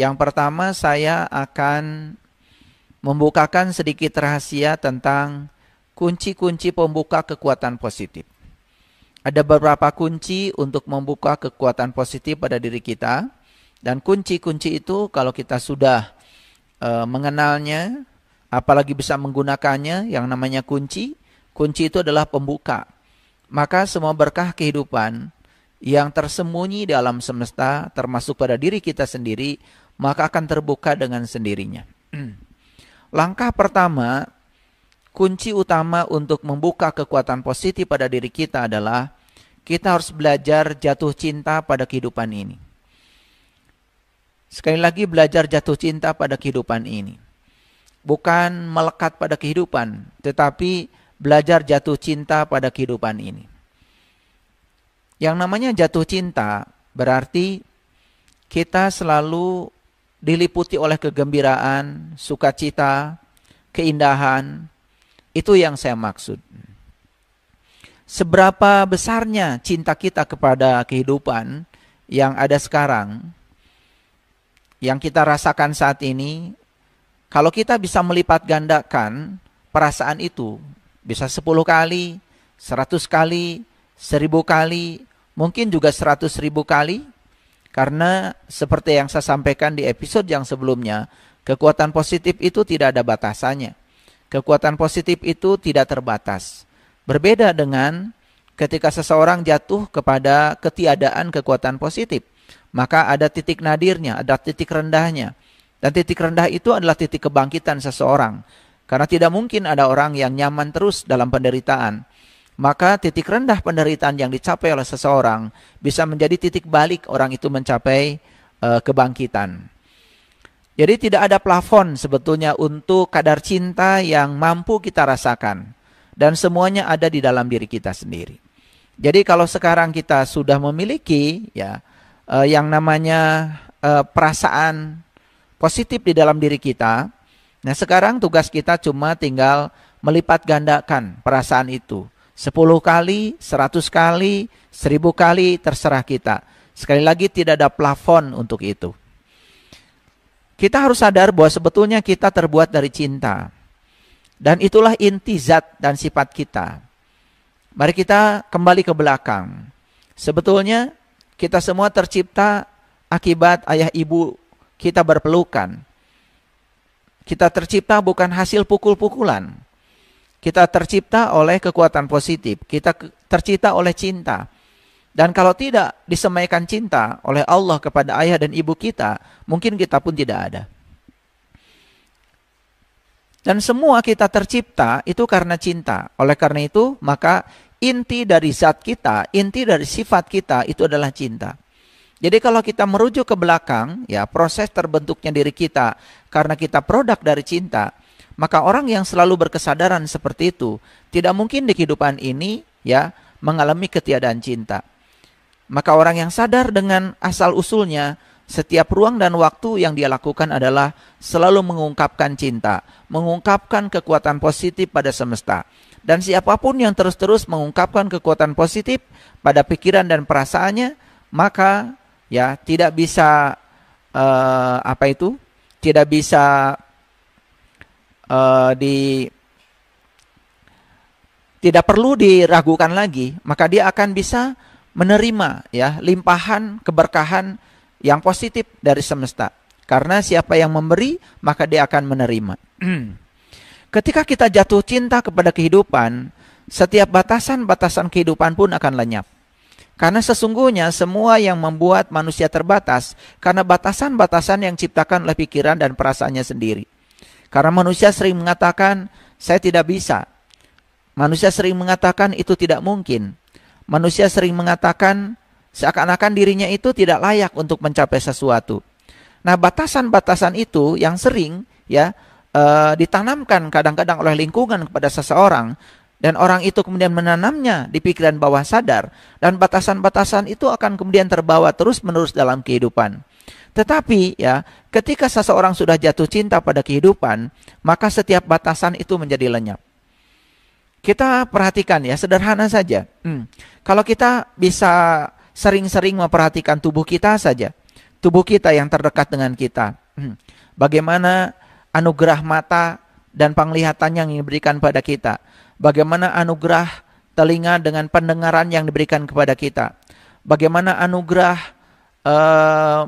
Yang pertama saya akan membukakan sedikit rahasia tentang kunci-kunci pembuka kekuatan positif. Ada beberapa kunci untuk membuka kekuatan positif pada diri kita. Dan kunci-kunci itu kalau kita sudah mengenalnya, apalagi bisa menggunakannya, yang namanya kunci itu adalah pembuka. Maka semua berkah kehidupan yang tersembunyi di alam semesta, termasuk pada diri kita sendiri, maka akan terbuka dengan sendirinya. Langkah pertama, kunci utama untuk membuka kekuatan positif pada diri kita adalah kita harus belajar jatuh cinta pada kehidupan ini. Sekali lagi, belajar jatuh cinta pada kehidupan ini. Bukan melekat pada kehidupan, tetapi belajar jatuh cinta pada kehidupan ini. Yang namanya jatuh cinta berarti kita selalu diliputi oleh kegembiraan, sukacita, keindahan. Itu yang saya maksud. Seberapa besarnya cinta kita kepada kehidupan yang ada sekarang, yang kita rasakan saat ini, kalau kita bisa melipat gandakan perasaan itu, bisa 10 kali, 100 kali, 1000 kali, mungkin juga 100.000 kali, karena seperti yang saya sampaikan di episode yang sebelumnya, kekuatan positif itu tidak ada batasannya. Kekuatan positif itu tidak terbatas. Berbeda dengan ketika seseorang jatuh kepada ketiadaan kekuatan positif. Maka ada titik nadirnya, ada titik rendahnya. Dan titik rendah itu adalah titik kebangkitan seseorang. Karena tidak mungkin ada orang yang nyaman terus dalam penderitaan. Maka titik rendah penderitaan yang dicapai oleh seseorang bisa menjadi titik balik orang itu mencapai kebangkitan. Jadi tidak ada plafon sebetulnya untuk kadar cinta yang mampu kita rasakan. Dan semuanya ada di dalam diri kita sendiri. Jadi kalau sekarang kita sudah memiliki yang namanya perasaan positif di dalam diri kita, nah sekarang tugas kita cuma tinggal melipat gandakan perasaan itu. 10 kali, 100 kali, 1000 kali, terserah kita. Sekali lagi tidak ada plafon untuk itu. Kita harus sadar bahwa sebetulnya kita terbuat dari cinta. Dan itulah inti zat dan sifat kita. Mari kita kembali ke belakang. Sebetulnya kita semua tercipta akibat ayah ibu kita berpelukan. Kita tercipta bukan hasil pukul-pukulan. Kita tercipta oleh kekuatan positif. Kita tercipta oleh cinta. Dan kalau tidak disemaikan cinta oleh Allah kepada ayah dan ibu kita, mungkin kita pun tidak ada. Dan semua kita tercipta itu karena cinta. Oleh karena itu, maka inti dari zat kita, inti dari sifat kita itu adalah cinta. Jadi kalau kita merujuk ke belakang, proses terbentuknya diri kita karena kita produk dari cinta, maka orang yang selalu berkesadaran seperti itu tidak mungkin di kehidupan ini mengalami ketiadaan cinta. Maka orang yang sadar dengan asal usulnya, setiap ruang dan waktu yang dia lakukan adalah selalu mengungkapkan cinta, mengungkapkan kekuatan positif pada semesta. Dan siapapun yang terus-terus mengungkapkan kekuatan positif pada pikiran dan perasaannya, maka tidak bisa tidak bisa tidak perlu diragukan lagi, maka dia akan bisa menerima limpahan keberkahan yang positif dari semesta. Karena siapa yang memberi, maka dia akan menerima. Ketika kita jatuh cinta kepada kehidupan, setiap batasan-batasan kehidupan pun akan lenyap. Karena sesungguhnya semua yang membuat manusia terbatas karena batasan-batasan yang diciptakan oleh pikiran dan perasaannya sendiri. Karena manusia sering mengatakan, saya tidak bisa. Manusia sering mengatakan itu tidak mungkin. Manusia sering mengatakan seakan-akan dirinya itu tidak layak untuk mencapai sesuatu. Nah, batasan-batasan itu yang sering ditanamkan kadang-kadang oleh lingkungan kepada seseorang, dan orang itu kemudian menanamnya di pikiran bawah sadar, dan batasan-batasan itu akan kemudian terbawa terus-menerus dalam kehidupan. Tetapi ketika seseorang sudah jatuh cinta pada kehidupan, maka setiap batasan itu menjadi lenyap. Kita perhatikan sederhana saja. Kalau kita bisa sering-sering memperhatikan tubuh kita saja. tubuh kita yang terdekat dengan kita. Bagaimana anugerah mata dan penglihatan yang diberikan pada kita. Bagaimana anugerah telinga dengan pendengaran yang diberikan kepada kita. Bagaimana anugerah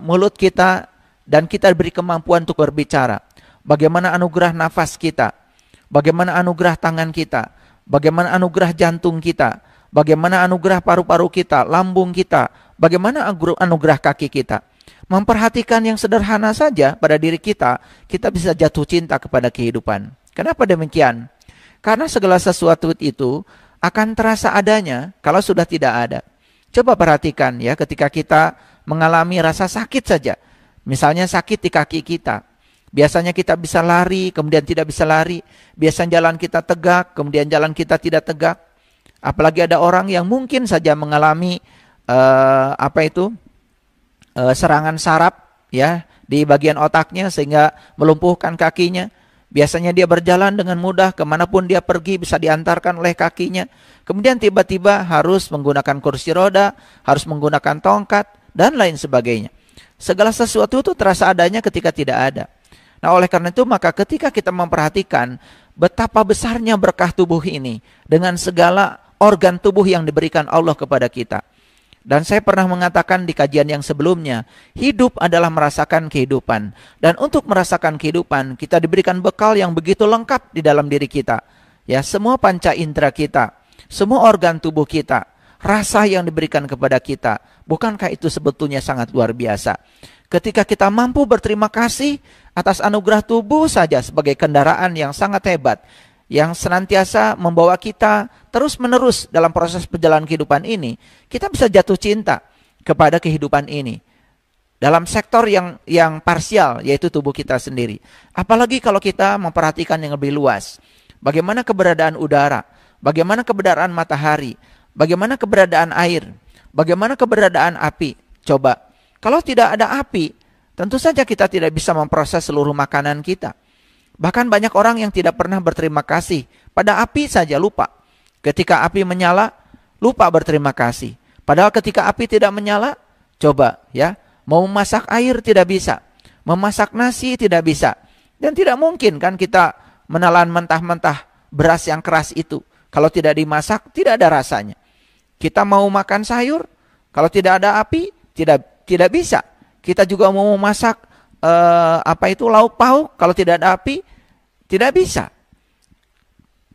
mulut kita dan kita diberi kemampuan untuk berbicara. Bagaimana anugerah nafas kita. Bagaimana anugerah tangan kita. Bagaimana anugerah jantung kita. Bagaimana anugerah paru-paru kita, lambung kita. Bagaimana anugerah kaki kita. Memperhatikan yang sederhana saja pada diri kita, kita bisa jatuh cinta kepada kehidupan. Kenapa demikian? Karena segala sesuatu itu akan terasa adanya kalau sudah tidak ada. Coba perhatikan ya, ketika kita mengalami rasa sakit saja. Misalnya sakit di kaki kita. Biasanya kita bisa lari, kemudian tidak bisa lari. Biasanya jalan kita tegak, kemudian jalan kita tidak tegak. Apalagi ada orang yang mungkin saja mengalami serangan saraf ya di bagian otaknya sehingga melumpuhkan kakinya. Biasanya dia berjalan dengan mudah, kemanapun dia pergi bisa diantarkan oleh kakinya. Kemudian tiba-tiba harus menggunakan kursi roda, harus menggunakan tongkat, dan lain sebagainya. Segala sesuatu itu terasa adanya ketika tidak ada. Nah, oleh karena itu maka ketika kita memperhatikan betapa besarnya berkah tubuh ini dengan segala organ tubuh yang diberikan Allah kepada kita. Dan saya pernah mengatakan di kajian yang sebelumnya, hidup adalah merasakan kehidupan. Dan untuk merasakan kehidupan, kita diberikan bekal yang begitu lengkap di dalam diri kita. Ya, semua panca indera kita, semua organ tubuh kita, rasa yang diberikan kepada kita. Bukankah itu sebetulnya sangat luar biasa? Ketika kita mampu berterima kasih atas anugerah tubuh saja sebagai kendaraan yang sangat hebat, yang senantiasa membawa kita terus-menerus dalam proses perjalanan kehidupan ini, kita bisa jatuh cinta kepada kehidupan ini. Dalam sektor yang parsial, yaitu tubuh kita sendiri. Apalagi kalau kita memperhatikan yang lebih luas. Bagaimana keberadaan udara, bagaimana keberadaan matahari, bagaimana keberadaan air, bagaimana keberadaan api. Coba, kalau tidak ada api, tentu saja kita tidak bisa memproses seluruh makanan kita. Bahkan banyak orang yang tidak pernah berterima kasih. Pada api saja lupa. Ketika api menyala, lupa berterima kasih. Padahal ketika api tidak menyala, coba ya, mau memasak air tidak bisa. Memasak nasi tidak bisa. Dan tidak mungkin kan kita menelan mentah-mentah beras yang keras itu. Kalau tidak dimasak, tidak ada rasanya. Kita mau makan sayur, kalau tidak ada api, tidak bisa. Kita juga mau memasak lauk pauk, kalau tidak ada api, tidak bisa.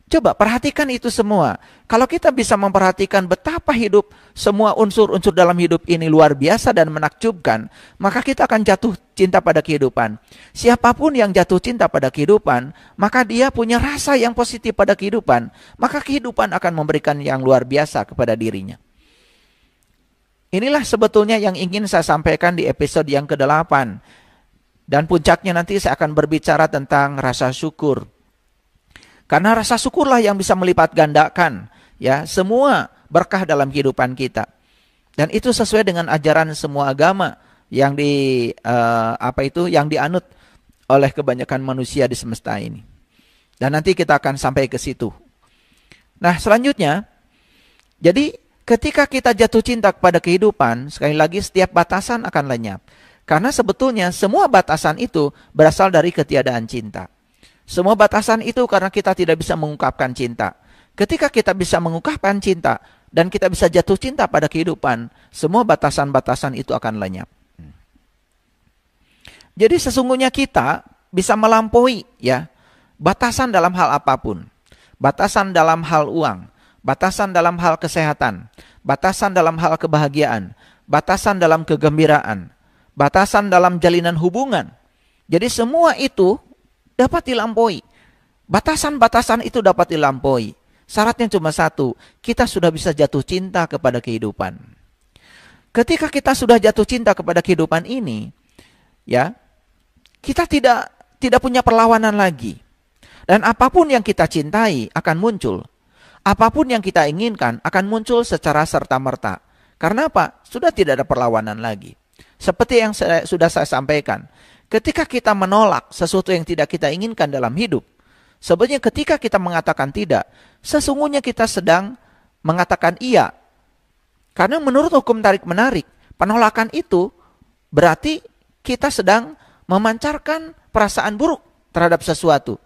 Coba perhatikan itu semua. Kalau kita bisa memperhatikan betapa hidup, semua unsur-unsur dalam hidup ini luar biasa dan menakjubkan, maka kita akan jatuh cinta pada kehidupan. Siapapun yang jatuh cinta pada kehidupan, maka dia punya rasa yang positif pada kehidupan, maka kehidupan akan memberikan yang luar biasa kepada dirinya. Inilah sebetulnya yang ingin saya sampaikan di episode yang ke-8. Dan puncaknya nanti saya akan berbicara tentang rasa syukur. Karena rasa syukurlah yang bisa melipat gandakan ya semua berkah dalam kehidupan kita. Dan itu sesuai dengan ajaran semua agama yang yang dianut oleh kebanyakan manusia di semesta ini. Dan nanti kita akan sampai ke situ. Nah, selanjutnya, jadi ketika kita jatuh cinta kepada kehidupan, sekali lagi setiap batasan akan lenyap. Karena sebetulnya semua batasan itu berasal dari ketiadaan cinta. Semua batasan itu karena kita tidak bisa mengungkapkan cinta. Ketika kita bisa mengungkapkan cinta dan kita bisa jatuh cinta pada kehidupan, semua batasan-batasan itu akan lenyap. Jadi sesungguhnya kita bisa melampaui ya batasan dalam hal apapun. Batasan dalam hal uang, batasan dalam hal kesehatan, batasan dalam hal kebahagiaan, batasan dalam kegembiraan, batasan dalam jalinan hubungan. Jadi semua itu dapat dilampaui. Batasan-batasan itu dapat dilampaui. Syaratnya cuma satu, kita sudah bisa jatuh cinta kepada kehidupan. Ketika kita sudah jatuh cinta kepada kehidupan ini, ya, kita tidak punya perlawanan lagi. Dan apapun yang kita cintai akan muncul. Apapun yang kita inginkan akan muncul secara serta-merta. Karena apa? Sudah tidak ada perlawanan lagi. Seperti yang sudah saya sampaikan, ketika kita menolak sesuatu yang tidak kita inginkan dalam hidup, sebenarnya ketika kita mengatakan tidak, sesungguhnya kita sedang mengatakan iya. Karena menurut hukum tarik-menarik, penolakan itu berarti kita sedang memancarkan perasaan buruk terhadap sesuatu.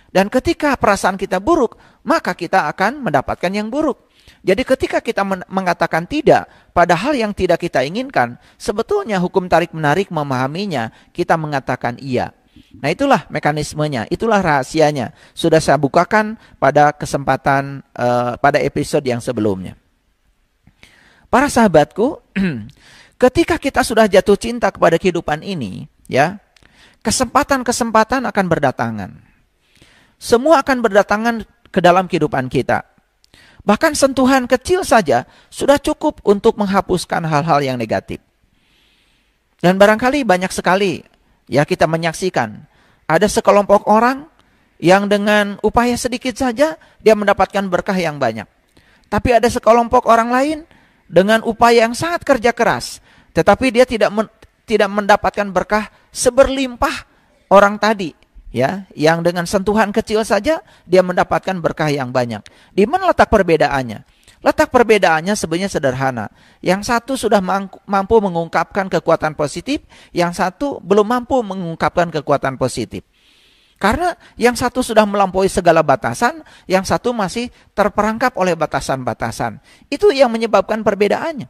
Dan ketika perasaan kita buruk, maka kita akan mendapatkan yang buruk. Jadi ketika kita mengatakan tidak pada hal yang tidak kita inginkan, sebetulnya hukum tarik-menarik memahaminya, kita mengatakan iya. Nah, itulah mekanismenya, itulah rahasianya. Sudah saya bukakan pada kesempatan pada episode yang sebelumnya. Para sahabatku, ketika kita sudah jatuh cinta kepada kehidupan ini, ya, kesempatan-kesempatan akan berdatangan. Semua akan berdatangan ke dalam kehidupan kita. Bahkan sentuhan kecil saja sudah cukup untuk menghapuskan hal-hal yang negatif. Dan barangkali banyak sekali ya kita menyaksikan ada sekelompok orang yang dengan upaya sedikit saja dia mendapatkan berkah yang banyak. Tapi ada sekelompok orang lain dengan upaya yang sangat kerja keras, tetapi dia tidak mendapatkan berkah seberlimpah orang tadi. Ya, yang dengan sentuhan kecil saja dia mendapatkan berkah yang banyak. Di mana letak perbedaannya? Letak perbedaannya sebenarnya sederhana. Yang satu sudah mampu mengungkapkan kekuatan positif, yang satu belum mampu mengungkapkan kekuatan positif. Karena yang satu sudah melampaui segala batasan, yang satu masih terperangkap oleh batasan-batasan. Itu yang menyebabkan perbedaannya.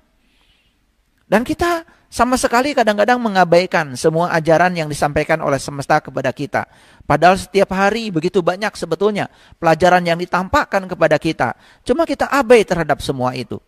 Dan kita sama sekali kadang-kadang mengabaikan semua ajaran yang disampaikan oleh semesta kepada kita. Padahal setiap hari begitu banyak sebetulnya pelajaran yang ditampakkan kepada kita. Cuma kita abai terhadap semua itu.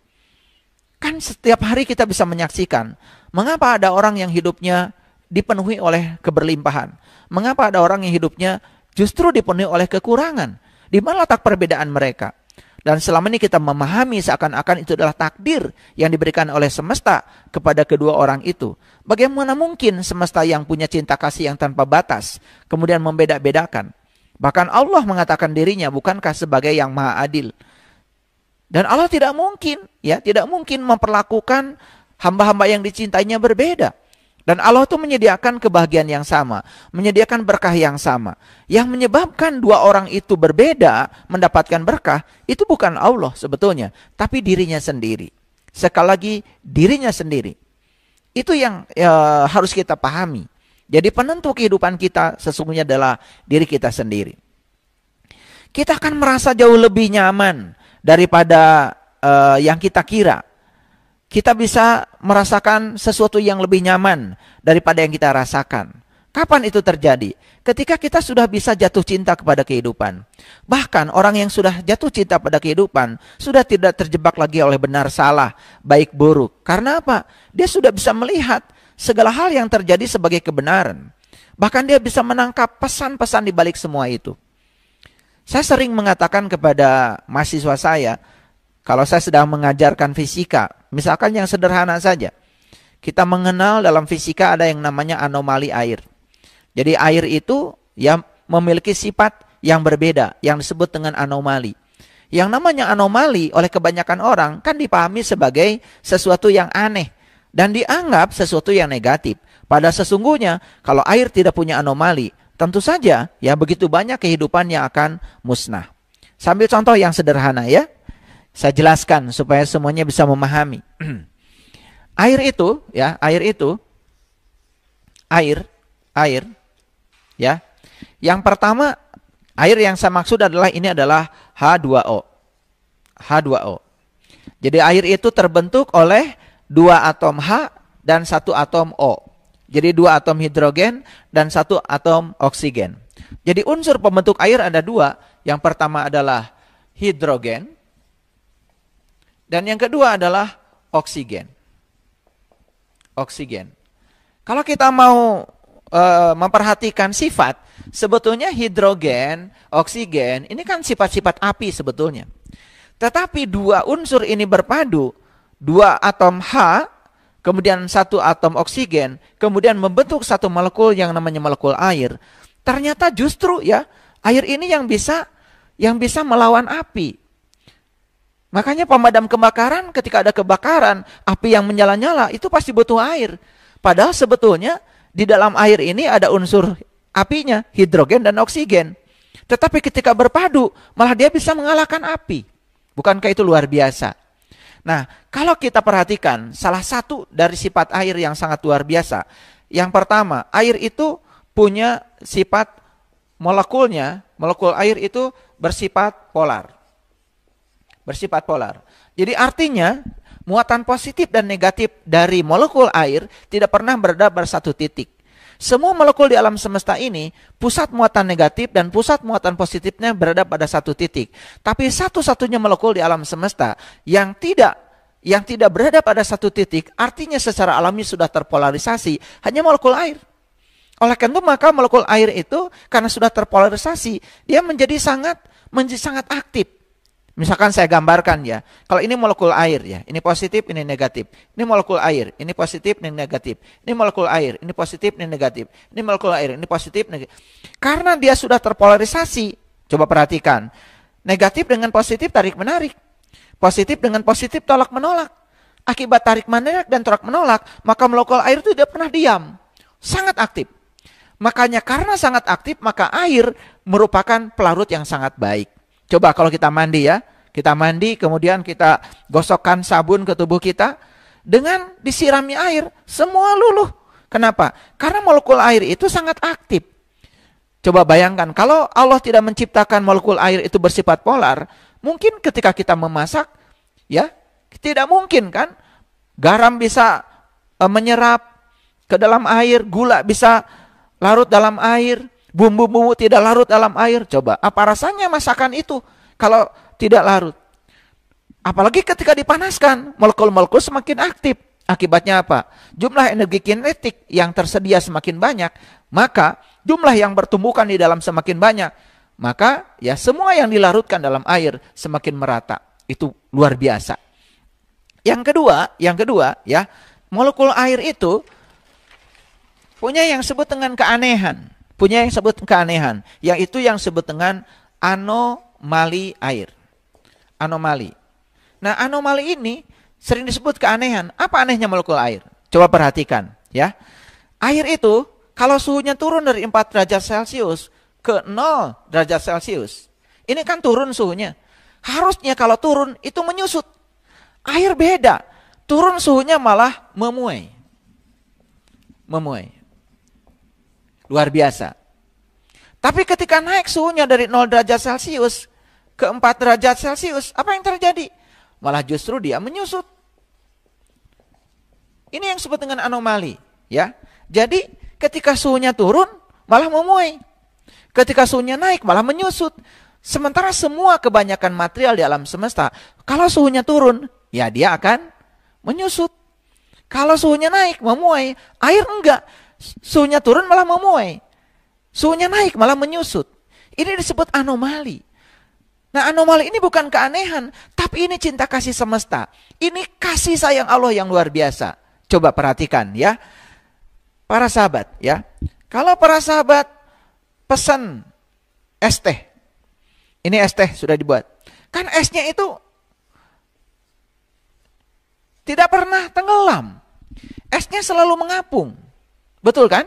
Kan setiap hari kita bisa menyaksikan mengapa ada orang yang hidupnya dipenuhi oleh keberlimpahan. Mengapa ada orang yang hidupnya justru dipenuhi oleh kekurangan. Di mana letak perbedaan mereka? Dan selama ini kita memahami seakan-akan itu adalah takdir yang diberikan oleh semesta kepada kedua orang itu. Bagaimana mungkin semesta yang punya cinta kasih yang tanpa batas kemudian membeda-bedakan? Bahkan Allah mengatakan dirinya bukankah sebagai yang maha adil. Dan Allah tidak mungkin memperlakukan hamba-hamba yang dicintainya berbeda. Dan Allah itu menyediakan kebahagiaan yang sama, menyediakan berkah yang sama. Yang menyebabkan dua orang itu berbeda mendapatkan berkah, itu bukan Allah sebetulnya, tapi dirinya sendiri. Sekali lagi, dirinya sendiri. Itu yang harus kita pahami. Jadi penentu kehidupan kita sesungguhnya adalah diri kita sendiri. Kita akan merasa jauh lebih nyaman daripada yang kita kira. Kita bisa merasakan sesuatu yang lebih nyaman daripada yang kita rasakan. Kapan itu terjadi? Ketika kita sudah bisa jatuh cinta kepada kehidupan. Bahkan orang yang sudah jatuh cinta pada kehidupan sudah tidak terjebak lagi oleh benar salah, baik buruk. Karena apa? Dia sudah bisa melihat segala hal yang terjadi sebagai kebenaran. Bahkan dia bisa menangkap pesan-pesan di balik semua itu. Saya sering mengatakan kepada mahasiswa saya, kalau saya sedang mengajarkan fisika, misalkan yang sederhana saja. Kita mengenal dalam fisika ada yang namanya anomali air. Jadi air itu ya memiliki sifat yang berbeda, yang disebut dengan anomali. Yang namanya anomali oleh kebanyakan orang kan dipahami sebagai sesuatu yang aneh. Dan dianggap sesuatu yang negatif. Pada sesungguhnya kalau air tidak punya anomali, tentu saja ya begitu banyak kehidupan yang akan musnah. Sambil contoh yang sederhana ya. Saya jelaskan supaya semuanya bisa memahami. Air itu, ya, ya. Yang pertama, air yang saya maksud adalah ini adalah H2O. H2O. Jadi air itu terbentuk oleh 2 atom H dan 1 atom O. Jadi 2 atom hidrogen dan 1 atom oksigen. Jadi unsur pembentuk air ada 2. Yang pertama adalah hidrogen. Dan yang kedua adalah oksigen. Oksigen. Kalau kita mau memperhatikan sifat, sebetulnya hidrogen, oksigen, ini kan sifat-sifat api sebetulnya. Tetapi 2 unsur ini berpadu, 2 atom H, kemudian 1 atom oksigen, kemudian membentuk 1 molekul yang namanya molekul air. Ternyata justru ya, air ini yang bisa melawan api. Makanya pemadam kebakaran ketika ada kebakaran, api yang menyala-nyala itu pasti butuh air. Padahal sebetulnya di dalam air ini ada unsur apinya, hidrogen dan oksigen. Tetapi ketika berpadu, malah dia bisa mengalahkan api. Bukankah itu luar biasa? Nah, kalau kita perhatikan salah satu dari sifat air yang sangat luar biasa. Yang pertama, air itu punya sifat molekulnya, molekul air itu bersifat polar. Bersifat polar. Jadi artinya muatan positif dan negatif dari molekul air tidak pernah berada pada satu titik. Semua molekul di alam semesta ini, pusat muatan negatif dan pusat muatan positifnya berada pada satu titik. Tapi satu-satunya molekul di alam semesta yang tidak berada pada satu titik, artinya secara alami sudah terpolarisasi, hanya molekul air. Oleh karena itu maka molekul air itu karena sudah terpolarisasi, dia menjadi sangat aktif. Misalkan saya gambarkan ya, kalau ini molekul air ya, ini positif, ini negatif. Ini molekul air, ini positif, ini negatif. Ini molekul air, ini positif, ini negatif. Ini molekul air, ini positif, negatif. Karena dia sudah terpolarisasi, coba perhatikan. Negatif dengan positif tarik-menarik. Positif dengan positif tolak-menolak. Akibat tarik-menarik dan tolak-menolak, maka molekul air itu tidak pernah diam. Sangat aktif. Makanya karena sangat aktif, maka air merupakan pelarut yang sangat baik. Coba kalau kita mandi ya, kita mandi kemudian kita gosokkan sabun ke tubuh kita, dengan disirami air, semua luluh. Kenapa? Karena molekul air itu sangat aktif. Coba bayangkan, kalau Allah tidak menciptakan molekul air itu bersifat polar, mungkin ketika kita memasak, ya, tidak mungkin kan, garam bisa menyerap ke dalam air, gula bisa larut dalam air, bumbu-bumbu tidak larut dalam air. Coba, apa rasanya masakan itu kalau tidak larut? Apalagi ketika dipanaskan, molekul-molekul semakin aktif. Akibatnya apa? Jumlah energi kinetik yang tersedia semakin banyak, maka jumlah yang bertumbukan di dalam semakin banyak. Maka ya semua yang dilarutkan dalam air semakin merata. Itu luar biasa. Yang kedua ya, molekul air itu punya yang disebut dengan keanehan. Yaitu yang disebut dengan anomali air. Anomali. Nah, anomali ini sering disebut keanehan. Apa anehnya molekul air? Coba perhatikan ya. Air itu kalau suhunya turun dari 4 derajat Celcius ke 0 derajat Celcius, ini kan turun suhunya. Harusnya kalau turun itu menyusut. Air beda. Turun suhunya malah memuai. Luar biasa. Tapi ketika naik suhunya dari 0 derajat Celcius ke 4 derajat Celcius, apa yang terjadi? Malah justru dia menyusut. Ini yang disebut dengan anomali, ya. Jadi ketika suhunya turun malah memuai. Ketika suhunya naik malah menyusut. Sementara semua kebanyakan material di alam semesta, kalau suhunya turun, ya dia akan menyusut. Kalau suhunya naik memuai, air enggak. Suhunya turun malah memuai. Suhunya naik malah menyusut. Ini disebut anomali. Nah, anomali ini bukan keanehan, tapi ini cinta kasih semesta. Ini kasih sayang Allah yang luar biasa. Coba perhatikan ya. Para sahabat ya. Kalau para sahabat pesan es teh. Ini es teh sudah dibuat. Kan esnya itu tidak pernah tenggelam. Esnya selalu mengapung. Betul kan?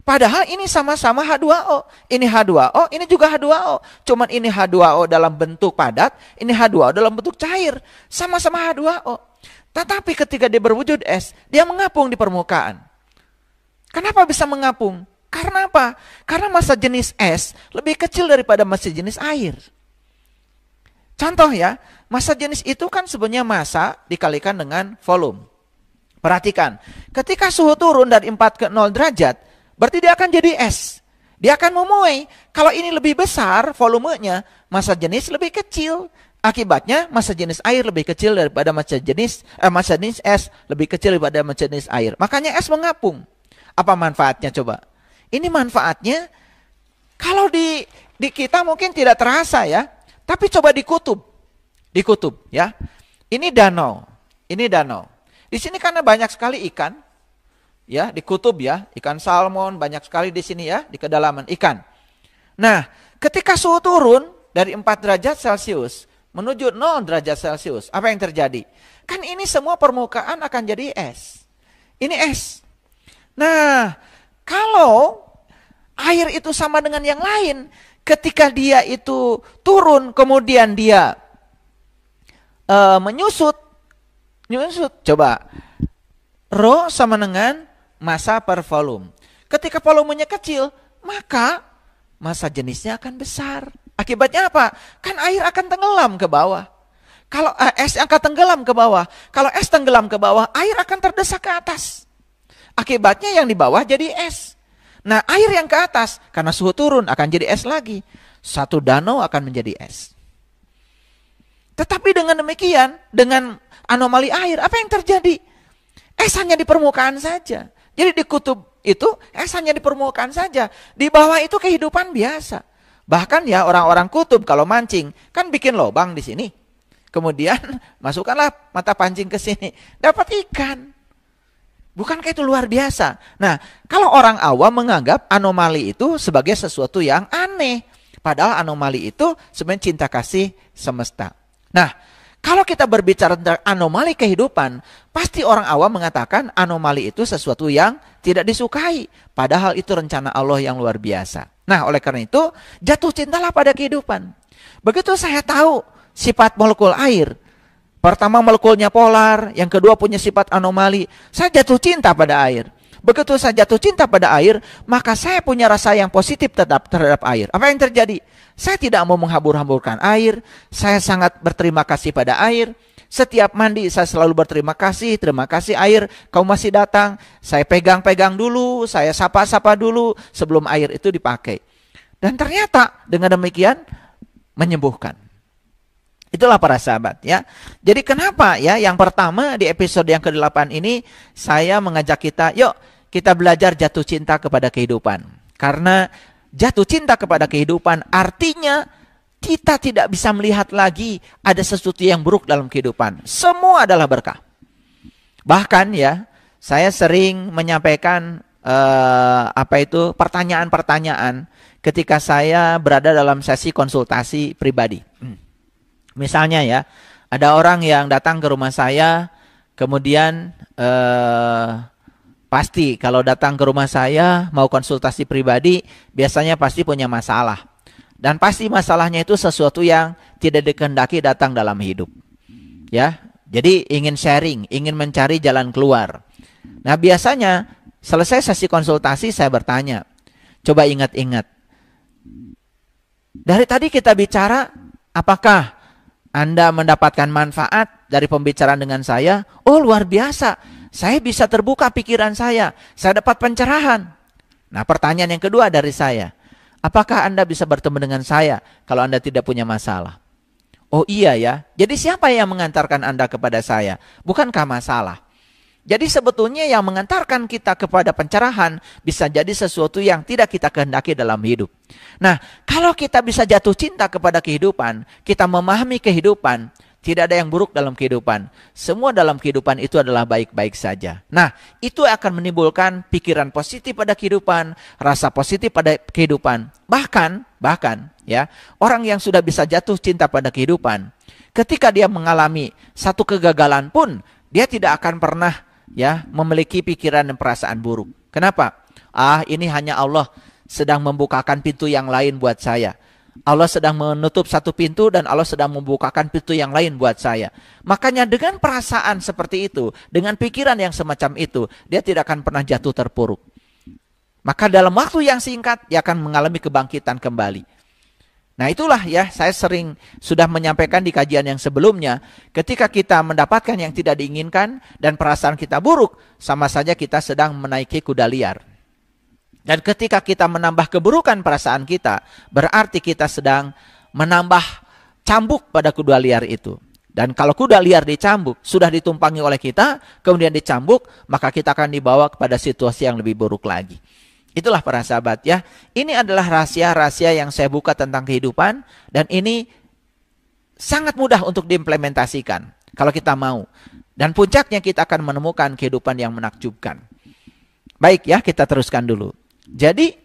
Padahal ini sama-sama H2O. Ini H2O, ini juga H2O. Cuman ini H2O dalam bentuk padat, ini H2O dalam bentuk cair. Sama-sama H2O. Tetapi ketika dia berwujud es, dia mengapung di permukaan. Kenapa bisa mengapung? Karena apa? Karena massa jenis es lebih kecil daripada massa jenis air. Contoh ya, massa jenis itu kan sebenarnya massa dikalikan dengan volume. Perhatikan, ketika suhu turun dari 4 ke 0 derajat, berarti dia akan jadi es. Dia akan memuai. Kalau ini lebih besar volumenya, massa jenis lebih kecil. Akibatnya massa jenis air lebih kecil daripada massa jenis es lebih kecil daripada massa jenis air. Makanya es mengapung. Apa manfaatnya coba? Ini manfaatnya kalau di kita mungkin tidak terasa ya. Tapi coba di kutub. Di kutub ya. Ini danau. Di sini karena banyak sekali ikan, ya di kutub ya, ikan salmon banyak sekali di sini ya, di kedalaman ikan. Nah, ketika suhu turun dari 4 derajat Celcius menuju 0 derajat Celcius, apa yang terjadi? Kan ini semua permukaan akan jadi es. Ini es. Nah, kalau air itu sama dengan yang lain, ketika dia itu turun kemudian dia menyusut, Nyusut. Coba. Rho sama dengan massa per volume. Ketika volumenya kecil, maka massa jenisnya akan besar. Akibatnya apa? Kan air akan tenggelam ke bawah. Kalau es akan tenggelam ke bawah. Kalau es tenggelam ke bawah, air akan terdesak ke atas. Akibatnya yang di bawah jadi es. Nah, air yang ke atas, karena suhu turun, akan jadi es lagi. Satu danau akan menjadi es. Tetapi dengan demikian, dengan anomali air, apa yang terjadi? Es hanya di permukaan saja. Jadi di kutub itu, es hanya di permukaan saja. Di bawah itu kehidupan biasa. Bahkan ya orang-orang kutub kalau mancing, kan bikin lubang di sini. Kemudian masukkanlah mata pancing ke sini. Dapat ikan. Bukankah itu luar biasa? Nah, kalau orang awam menganggap anomali itu sebagai sesuatu yang aneh. Padahal anomali itu sebenarnya cinta kasih semesta. Nah, kalau kita berbicara tentang anomali kehidupan, pasti orang awam mengatakan anomali itu sesuatu yang tidak disukai. Padahal itu rencana Allah yang luar biasa. Nah, oleh karena itu, jatuh cintalah pada kehidupan. Begitu saya tahu sifat molekul air, pertama molekulnya polar, yang kedua punya sifat anomali, saya jatuh cinta pada air. Begitu saya jatuh cinta pada air, maka saya punya rasa yang positif terhadap air. Apa yang terjadi? Saya tidak mau menghambur-hamburkan air, saya sangat berterima kasih pada air. Setiap mandi saya selalu berterima kasih, terima kasih air, kau masih datang. Saya pegang-pegang dulu, saya sapa-sapa dulu sebelum air itu dipakai. Dan ternyata dengan demikian menyembuhkan. Itulah para sahabat ya. Jadi kenapa ya yang pertama di episode yang ke-8 ini saya mengajak kita, yuk kita belajar jatuh cinta kepada kehidupan. Karena jatuh cinta kepada kehidupan artinya kita tidak bisa melihat lagi ada sesuatu yang buruk dalam kehidupan. Semua adalah berkah. Bahkan ya, saya sering menyampaikan pertanyaan-pertanyaan ketika saya berada dalam sesi konsultasi pribadi. Misalnya ya, ada orang yang datang ke rumah saya, kemudian pasti kalau datang ke rumah saya mau konsultasi pribadi, biasanya pasti punya masalah. Dan pasti masalahnya itu sesuatu yang tidak dikehendaki datang dalam hidup. Ya, jadi ingin sharing, ingin mencari jalan keluar. Nah biasanya selesai sesi konsultasi saya bertanya, coba ingat-ingat. Dari tadi kita bicara, apakah Anda mendapatkan manfaat dari pembicaraan dengan saya? Oh luar biasa, saya bisa terbuka pikiran saya dapat pencerahan. Nah pertanyaan yang kedua dari saya, apakah Anda bisa bertemu dengan saya kalau Anda tidak punya masalah? Oh iya ya, jadi siapa yang mengantarkan Anda kepada saya? Bukankah masalah? Jadi sebetulnya yang mengantarkan kita kepada pencerahan bisa jadi sesuatu yang tidak kita kehendaki dalam hidup. Nah, kalau kita bisa jatuh cinta kepada kehidupan, kita memahami kehidupan, tidak ada yang buruk dalam kehidupan. Semua dalam kehidupan itu adalah baik-baik saja. Nah, itu akan menimbulkan pikiran positif pada kehidupan, rasa positif pada kehidupan. Bahkan ya, orang yang sudah bisa jatuh cinta pada kehidupan, ketika dia mengalami satu kegagalan pun, dia tidak akan pernah ya memiliki pikiran dan perasaan buruk. Kenapa? Ini hanya Allah sedang membukakan pintu yang lain buat saya. Allah sedang menutup satu pintu dan Allah sedang membukakan pintu yang lain buat saya. Makanya dengan perasaan seperti itu, dengan pikiran yang semacam itu, dia tidak akan pernah jatuh terpuruk. Maka dalam waktu yang singkat, dia akan mengalami kebangkitan kembali. Nah itulah ya, saya sering sudah menyampaikan di kajian yang sebelumnya, ketika kita mendapatkan yang tidak diinginkan dan perasaan kita buruk, sama saja kita sedang menaiki kuda liar. Dan ketika kita menambah keburukan perasaan kita, berarti kita sedang menambah cambuk pada kuda liar itu. Dan kalau kuda liar dicambuk, sudah ditumpangi oleh kita, kemudian dicambuk, maka kita akan dibawa kepada situasi yang lebih buruk lagi. Itulah para sahabat ya. Ini adalah rahasia-rahasia yang saya buka tentang kehidupan. Dan ini sangat mudah untuk diimplementasikan kalau kita mau. Dan puncaknya kita akan menemukan kehidupan yang menakjubkan. Baik ya, kita teruskan dulu. Jadi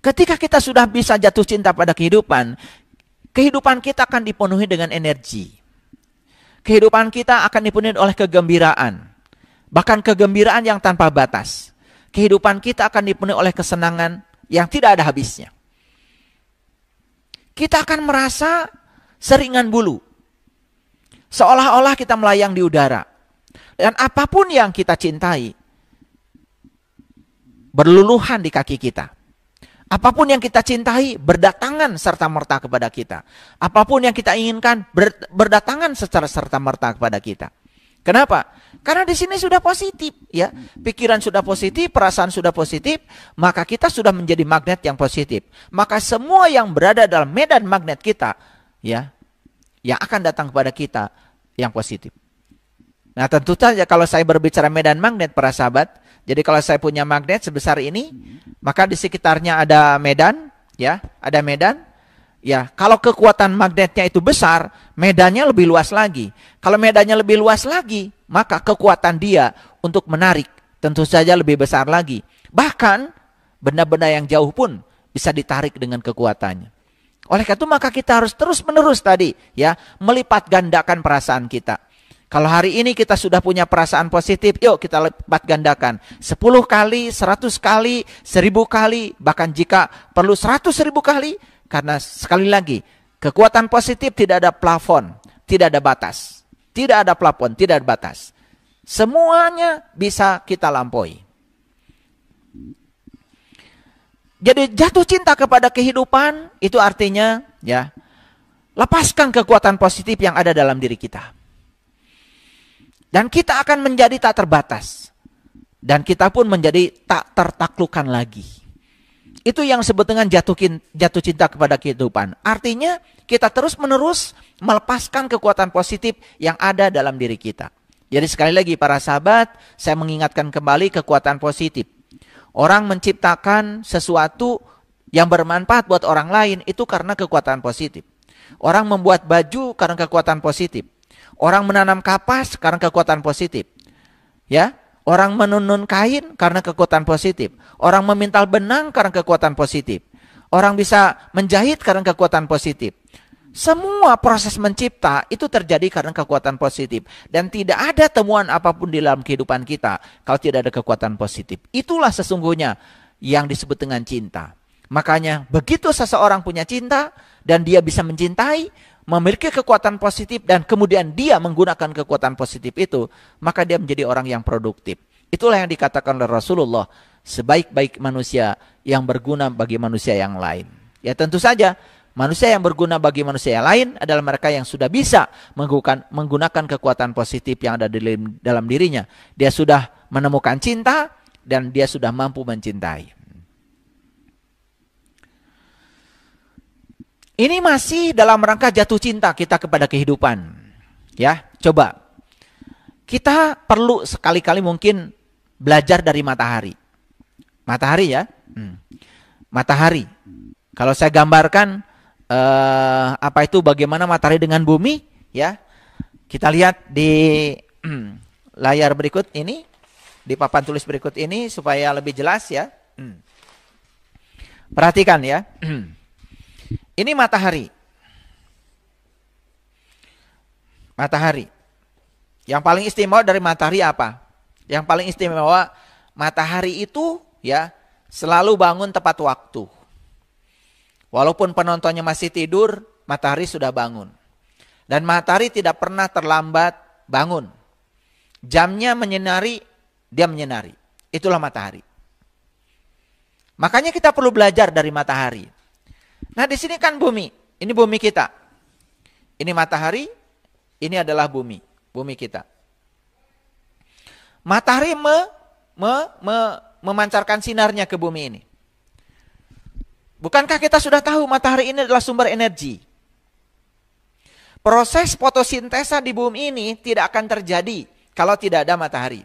ketika kita sudah bisa jatuh cinta pada kehidupan, kehidupan kita akan dipenuhi dengan energi. Kehidupan kita akan dipenuhi oleh kegembiraan. Bahkan kegembiraan yang tanpa batas. Kehidupan kita akan dipenuhi oleh kesenangan yang tidak ada habisnya. Kita akan merasa seringan bulu. Seolah-olah kita melayang di udara. Dan apapun yang kita cintai, berluluhan di kaki kita. Apapun yang kita cintai, berdatangan serta-merta kepada kita. Apapun yang kita inginkan, berdatangan secara serta-merta kepada kita. Kenapa? Karena di sini sudah positif, ya. Pikiran sudah positif, perasaan sudah positif, maka kita sudah menjadi magnet yang positif. Maka semua yang berada dalam medan magnet kita, ya, yang akan datang kepada kita yang positif. Nah, tentu saja kalau saya berbicara medan magnet, para sahabat, jadi kalau saya punya magnet sebesar ini, maka di sekitarnya ada medan, ya, ada medan. Ya, kalau kekuatan magnetnya itu besar, medannya lebih luas lagi. Kalau medannya lebih luas lagi, maka kekuatan dia untuk menarik tentu saja lebih besar lagi. Bahkan benda-benda yang jauh pun bisa ditarik dengan kekuatannya. Oleh karena itu maka kita harus terus-menerus tadi, ya, melipat gandakan perasaan kita. Kalau hari ini kita sudah punya perasaan positif, yuk kita lipat gandakan. 10 kali, 100 kali, 1000 kali, bahkan jika perlu 100.000 kali. Karena sekali lagi, kekuatan positif tidak ada plafon, tidak ada batas. Tidak ada plafon, tidak ada batas. Semuanya bisa kita lampaui. Jadi jatuh cinta kepada kehidupan, itu artinya, ya, lepaskan kekuatan positif yang ada dalam diri kita. Dan kita akan menjadi tak terbatas. Dan kita pun menjadi tak tertaklukkan lagi. Itu yang disebut dengan jatuh cinta kepada kehidupan. Artinya kita terus-menerus melepaskan kekuatan positif yang ada dalam diri kita. Jadi sekali lagi para sahabat, saya mengingatkan kembali kekuatan positif. Orang menciptakan sesuatu yang bermanfaat buat orang lain itu karena kekuatan positif. Orang membuat baju karena kekuatan positif. Orang menanam kapas karena kekuatan positif. Ya, orang menenun kain karena kekuatan positif. Orang memintal benang karena kekuatan positif. Orang bisa menjahit karena kekuatan positif. Semua proses mencipta itu terjadi karena kekuatan positif. Dan tidak ada temuan apapun di dalam kehidupan kita kalau tidak ada kekuatan positif. Itulah sesungguhnya yang disebut dengan cinta. Makanya begitu seseorang punya cinta dan dia bisa mencintai, memiliki kekuatan positif dan kemudian dia menggunakan kekuatan positif itu, maka dia menjadi orang yang produktif. Itulah yang dikatakan oleh Rasulullah, sebaik-baik manusia yang berguna bagi manusia yang lain. Ya tentu saja, manusia yang berguna bagi manusia yang lain adalah mereka yang sudah bisa menggunakan kekuatan positif yang ada di dalam dirinya. Dia sudah menemukan cinta dan dia sudah mampu mencintai. Ini masih dalam rangka jatuh cinta kita kepada kehidupan. Ya, coba. Kita perlu sekali-kali mungkin belajar dari matahari. Matahari ya. Matahari. Kalau saya gambarkan apa itu bagaimana matahari dengan bumi, ya. Kita lihat di layar berikut ini, di papan tulis berikut ini supaya lebih jelas ya. Perhatikan ya. Ini matahari. Matahari. Yang paling istimewa dari matahari apa? Yang paling istimewa matahari itu ya selalu bangun tepat waktu. Walaupun penontonnya masih tidur, matahari sudah bangun. Dan matahari tidak pernah terlambat bangun. Jamnya menyinari, dia menyinari. Itulah matahari. Makanya kita perlu belajar dari matahari. Nah di sini kan bumi, ini bumi kita. Ini matahari, ini adalah bumi kita. Matahari memancarkan sinarnya ke bumi ini. Bukankah kita sudah tahu matahari ini adalah sumber energi? Proses fotosintesa di bumi ini tidak akan terjadi kalau tidak ada matahari.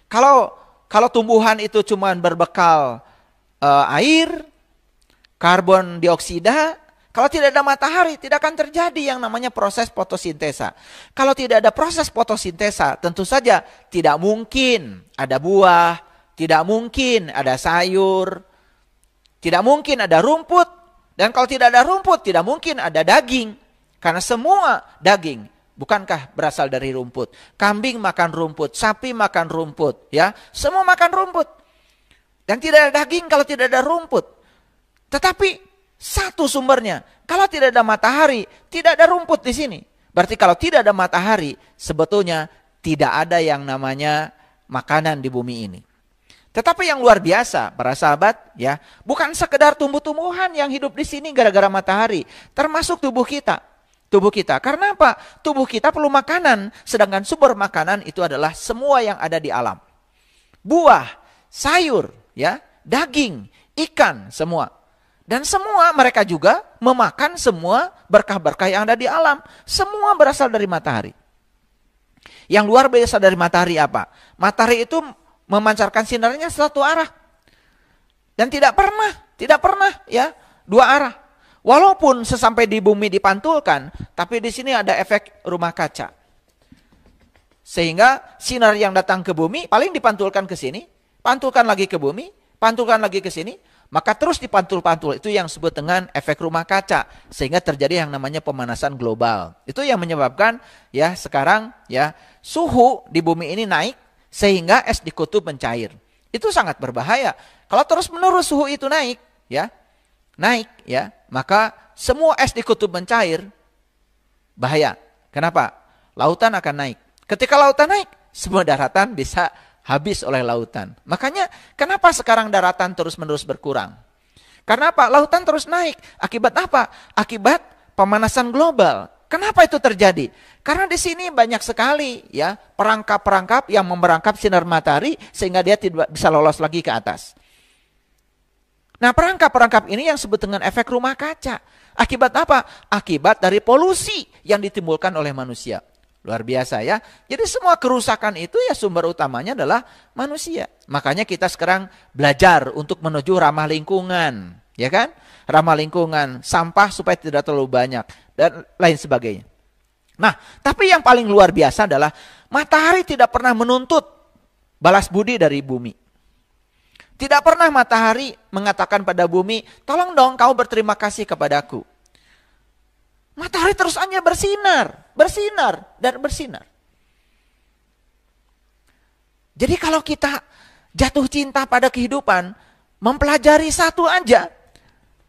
Kalau tumbuhan itu cuma berbekal air, karbon dioksida, kalau tidak ada matahari tidak akan terjadi yang namanya proses fotosintesa. Kalau tidak ada proses fotosintesa, tentu saja tidak mungkin ada buah, tidak mungkin ada sayur, tidak mungkin ada rumput, dan kalau tidak ada rumput tidak mungkin ada daging. Karena semua daging bukankah berasal dari rumput? Kambing makan rumput, sapi makan rumput, ya, semua makan rumput. Dan tidak ada daging kalau tidak ada rumput. Tetapi satu sumbernya, kalau tidak ada matahari, tidak ada rumput di sini. Berarti kalau tidak ada matahari, sebetulnya tidak ada yang namanya makanan di bumi ini. Tetapi yang luar biasa, para sahabat, ya, bukan sekedar tumbuh-tumbuhan yang hidup di sini gara-gara matahari, termasuk tubuh kita. Tubuh kita. Karena apa? Tubuh kita perlu makanan, sedangkan sumber makanan itu adalah semua yang ada di alam. Buah, sayur, ya, daging, ikan, semua. Dan semua mereka juga memakan semua berkah-berkah yang ada di alam. Semua berasal dari matahari. Yang luar biasa dari matahari apa? Matahari itu memancarkan sinarnya satu arah. Dan tidak pernah ya, dua arah. Walaupun sesampai di bumi dipantulkan, tapi di sini ada efek rumah kaca. Sehingga sinar yang datang ke bumi paling dipantulkan ke sini, pantulkan lagi ke bumi, pantulkan lagi ke sini, maka terus dipantul-pantul. Itu yang disebut dengan efek rumah kaca, sehingga terjadi yang namanya pemanasan global. Itu yang menyebabkan ya sekarang ya suhu di bumi ini naik sehingga es di kutub mencair. Itu sangat berbahaya. Kalau terus-menerus suhu itu naik ya, maka semua es di kutub mencair, bahaya. Kenapa? Lautan akan naik. Ketika lautan naik, semua daratan bisa habis oleh lautan. Makanya kenapa sekarang daratan terus-menerus berkurang? Karena apa? Lautan terus naik. Akibat apa? Akibat pemanasan global. Kenapa itu terjadi? Karena di sini banyak sekali ya perangkap-perangkap yang memerangkap sinar matahari sehingga dia tidak bisa lolos lagi ke atas. Nah, perangkap-perangkap ini yang disebut dengan efek rumah kaca. Akibat apa? Akibat dari polusi yang ditimbulkan oleh manusia. Luar biasa ya. Jadi semua kerusakan itu ya sumber utamanya adalah manusia. Makanya kita sekarang belajar untuk menuju ramah lingkungan. Ya kan? Ramah lingkungan, sampah supaya tidak terlalu banyak, dan lain sebagainya. Nah, tapi yang paling luar biasa adalah matahari tidak pernah menuntut balas budi dari bumi. Tidak pernah matahari mengatakan pada bumi, tolong dong kau berterima kasih kepadaku. Matahari terus hanya bersinar, dan bersinar. Jadi kalau kita jatuh cinta pada kehidupan, mempelajari satu aja,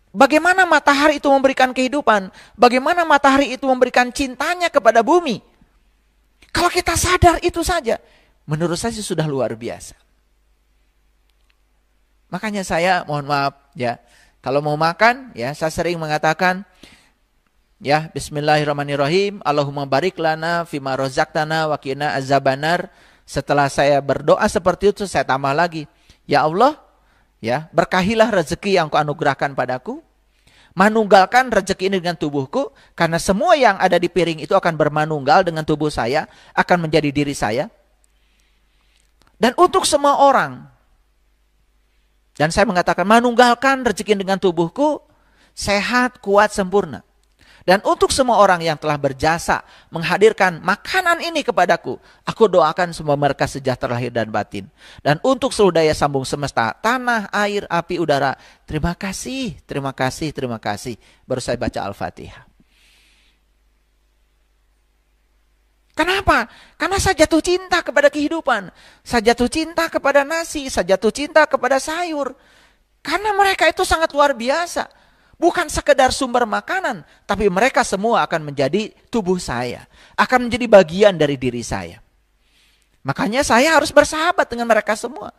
bagaimana matahari itu memberikan kehidupan, bagaimana matahari itu memberikan cintanya kepada bumi. Kalau kita sadar itu saja, menurut saya sudah luar biasa. Makanya saya mohon maaf ya, kalau mau makan ya saya sering mengatakan ya bismillahirrahmanirrahim, Allahumma barik lana fima razaqtana wa qina azabannar. Setelah saya berdoa seperti itu saya tambah lagi, ya Allah ya berkahilah rezeki yang kau anugerahkan padaku. Manunggalkan rezeki ini dengan tubuhku, karena semua yang ada di piring itu akan bermanunggal dengan tubuh saya, akan menjadi diri saya. Dan untuk semua orang, dan saya mengatakan manunggalkan rezeki dengan tubuhku, sehat, kuat, sempurna. Dan untuk semua orang yang telah berjasa menghadirkan makanan ini kepadaku, aku doakan semua mereka sejahtera lahir dan batin. Dan untuk seluruh daya sambung semesta, tanah, air, api, udara, terima kasih, terima kasih, terima kasih. Baru saya baca Al-Fatihah. Kenapa? Karena saya jatuh cinta kepada kehidupan. Saya jatuh cinta kepada nasi, saya jatuh cinta kepada sayur. Karena mereka itu sangat luar biasa. Bukan sekedar sumber makanan, tapi mereka semua akan menjadi tubuh saya. Akan menjadi bagian dari diri saya. Makanya saya harus bersahabat dengan mereka semua.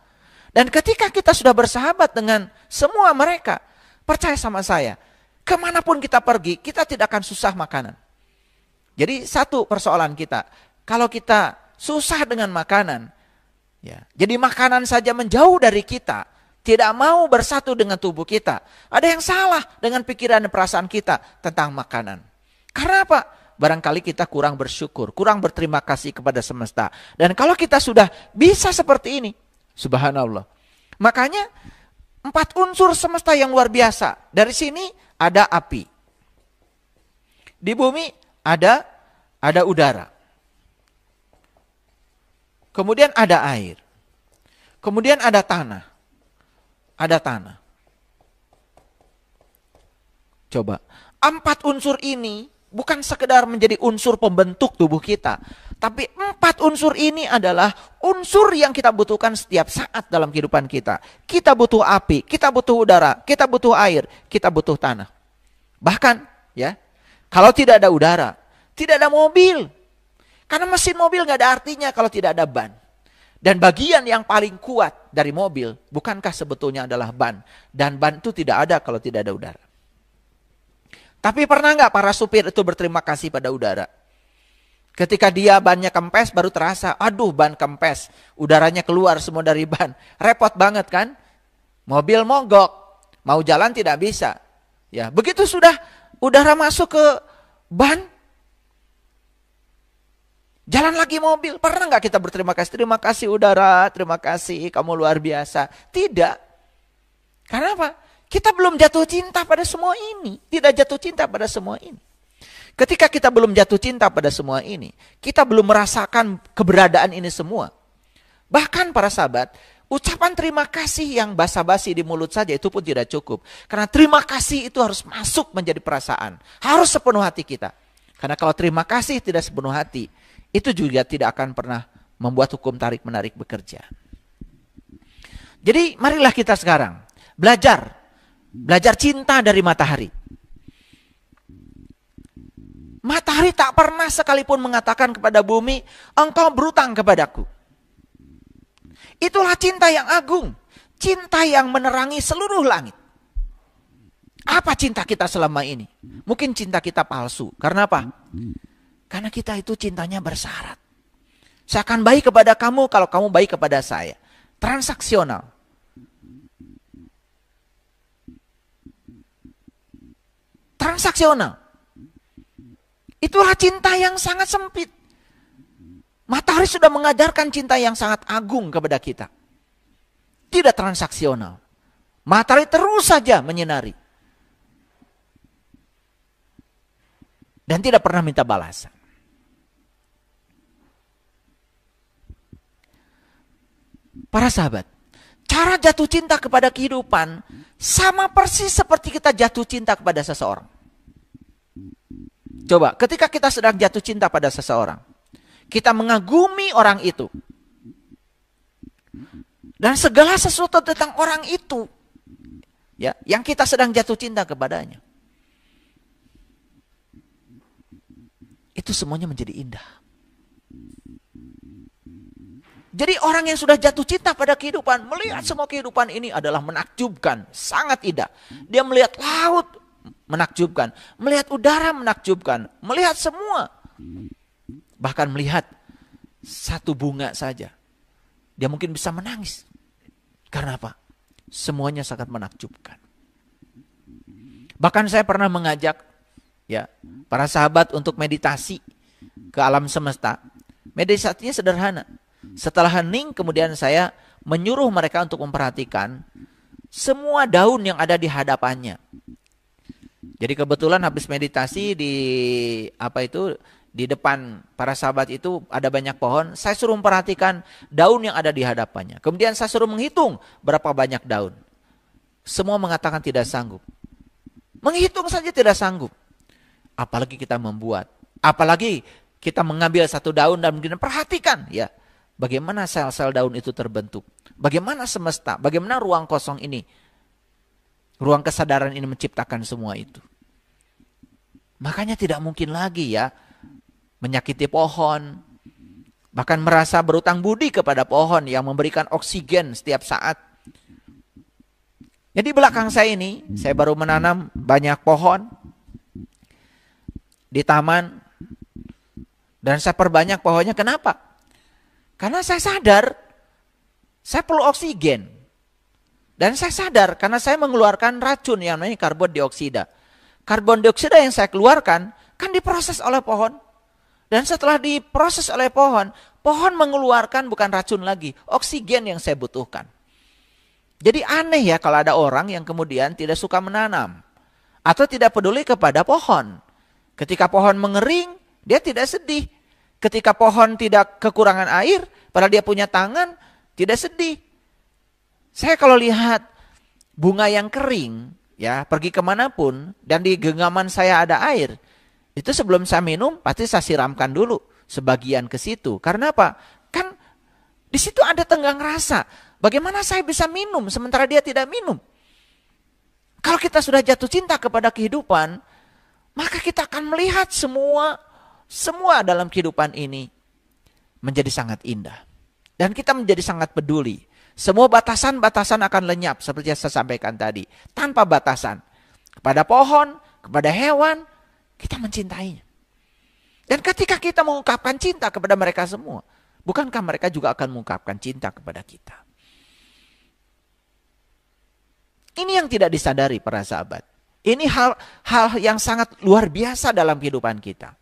Dan ketika kita sudah bersahabat dengan semua mereka, percaya sama saya, kemanapun kita pergi, kita tidak akan susah makanan. Jadi satu persoalan kita, kalau kita susah dengan makanan, ya, jadi makanan saja menjauh dari kita, tidak mau bersatu dengan tubuh kita. Ada yang salah dengan pikiran dan perasaan kita tentang makanan. Karena apa? Barangkali kita kurang bersyukur, kurang berterima kasih kepada semesta. Dan kalau kita sudah bisa seperti ini, subhanallah. Makanya 4 unsur semesta yang luar biasa. Dari sini ada api. Di bumi ada udara. Kemudian ada air. Kemudian ada tanah. Ada tanah. Coba, 4 unsur ini bukan sekedar menjadi unsur pembentuk tubuh kita, tapi 4 unsur ini adalah unsur yang kita butuhkan setiap saat dalam kehidupan kita. Kita butuh api, kita butuh udara, kita butuh air, kita butuh tanah. Bahkan, ya, kalau tidak ada udara, Tidak ada mobil. Karena mesin mobil nggak ada artinya kalau tidak ada ban. Dan bagian yang paling kuat dari mobil, bukankah sebetulnya adalah ban? Dan ban itu tidak ada kalau tidak ada udara. Tapi pernah nggak para supir itu berterima kasih pada udara? Ketika dia bannya kempes baru terasa, aduh ban kempes, udaranya keluar semua dari ban. Repot banget kan? Mobil mogok, mau jalan tidak bisa. Ya, begitu sudah udara masuk ke ban, jalan lagi mobil. Pernah nggak kita berterima kasih? Terima kasih udara, terima kasih, kamu luar biasa. Tidak. Karena apa? Kita belum jatuh cinta pada semua ini. Tidak jatuh cinta pada semua ini. Ketika kita belum jatuh cinta pada semua ini, kita belum merasakan keberadaan ini semua. Bahkan para sahabat, ucapan terima kasih yang basa-basi di mulut saja itu pun tidak cukup. Karena terima kasih itu harus masuk menjadi perasaan. Harus sepenuh hati kita. Karena kalau terima kasih tidak sepenuh hati, itu juga tidak akan pernah membuat hukum tarik-menarik bekerja. Jadi marilah kita sekarang belajar cinta dari matahari. Matahari tak pernah sekalipun mengatakan kepada bumi, engkau berutang kepadaku. Itulah cinta yang agung, cinta yang menerangi seluruh langit. Apa cinta kita selama ini? Mungkin cinta kita palsu. Karena apa? Karena kita itu cintanya bersyarat. Saya akan baik kepada kamu kalau kamu baik kepada saya. Transaksional. Transaksional. Itulah cinta yang sangat sempit. Matahari sudah mengajarkan cinta yang sangat agung kepada kita. Tidak transaksional. Matahari terus saja menyinari. Dan tidak pernah minta balasan. Para sahabat, cara jatuh cinta kepada kehidupan sama persis seperti kita jatuh cinta kepada seseorang. Coba, ketika kita sedang jatuh cinta pada seseorang, kita mengagumi orang itu. Dan segala sesuatu tentang orang itu, ya, yang kita sedang jatuh cinta kepadanya, itu semuanya menjadi indah. Jadi orang yang sudah jatuh cinta pada kehidupan, melihat semua kehidupan ini adalah menakjubkan, sangat indah. Dia melihat laut, menakjubkan. Melihat udara, menakjubkan. Melihat semua. Bahkan melihat satu bunga saja, dia mungkin bisa menangis. Karena apa? Semuanya sangat menakjubkan. Bahkan saya pernah mengajak ya para sahabat untuk meditasi ke alam semesta. Meditasinya sederhana. Setelah hening, kemudian saya menyuruh mereka untuk memperhatikan semua daun yang ada di hadapannya. Jadi kebetulan habis meditasi di depan para sahabat itu ada banyak pohon. Saya suruh memperhatikan daun yang ada di hadapannya. Kemudian saya suruh menghitung berapa banyak daun. Semua mengatakan tidak sanggup. Menghitung saja tidak sanggup. Apalagi kita membuat. Apalagi kita mengambil satu daun dan kemudian perhatikan ya. Bagaimana sel-sel daun itu terbentuk? Bagaimana semesta? Bagaimana ruang kosong ini? Ruang kesadaran ini menciptakan semua itu. Makanya tidak mungkin lagi ya menyakiti pohon. Bahkan merasa berutang budi kepada pohon yang memberikan oksigen setiap saat. Jadi belakang saya ini, saya baru menanam banyak pohon di taman. Dan saya perbanyak pohonnya, kenapa? Karena saya sadar, saya perlu oksigen. Dan saya sadar, karena saya mengeluarkan racun yang namanya karbon dioksida. Karbon dioksida yang saya keluarkan, kan diproses oleh pohon. Dan setelah diproses oleh pohon, pohon mengeluarkan bukan racun lagi, oksigen yang saya butuhkan. Jadi aneh ya kalau ada orang yang kemudian tidak suka menanam. Atau tidak peduli kepada pohon. Ketika pohon mengering, dia tidak sedih. Ketika pohon tidak kekurangan air, padahal dia punya tangan, tidak sedih. Saya kalau lihat bunga yang kering, ya pergi kemanapun, dan di genggaman saya ada air, itu sebelum saya minum, pasti saya siramkan dulu sebagian ke situ. Karena apa? Kan di situ ada tenggang rasa. Bagaimana saya bisa minum sementara dia tidak minum? Kalau kita sudah jatuh cinta kepada kehidupan, maka kita akan melihat semua Semua dalam kehidupan ini menjadi sangat indah. Dan kita menjadi sangat peduli. Semua batasan-batasan akan lenyap seperti yang saya sampaikan tadi. Tanpa batasan. Kepada pohon, kepada hewan, kita mencintainya. Dan ketika kita mengungkapkan cinta kepada mereka semua, bukankah mereka juga akan mengungkapkan cinta kepada kita? Ini yang tidak disadari para sahabat. Ini hal yang sangat luar biasa dalam kehidupan kita.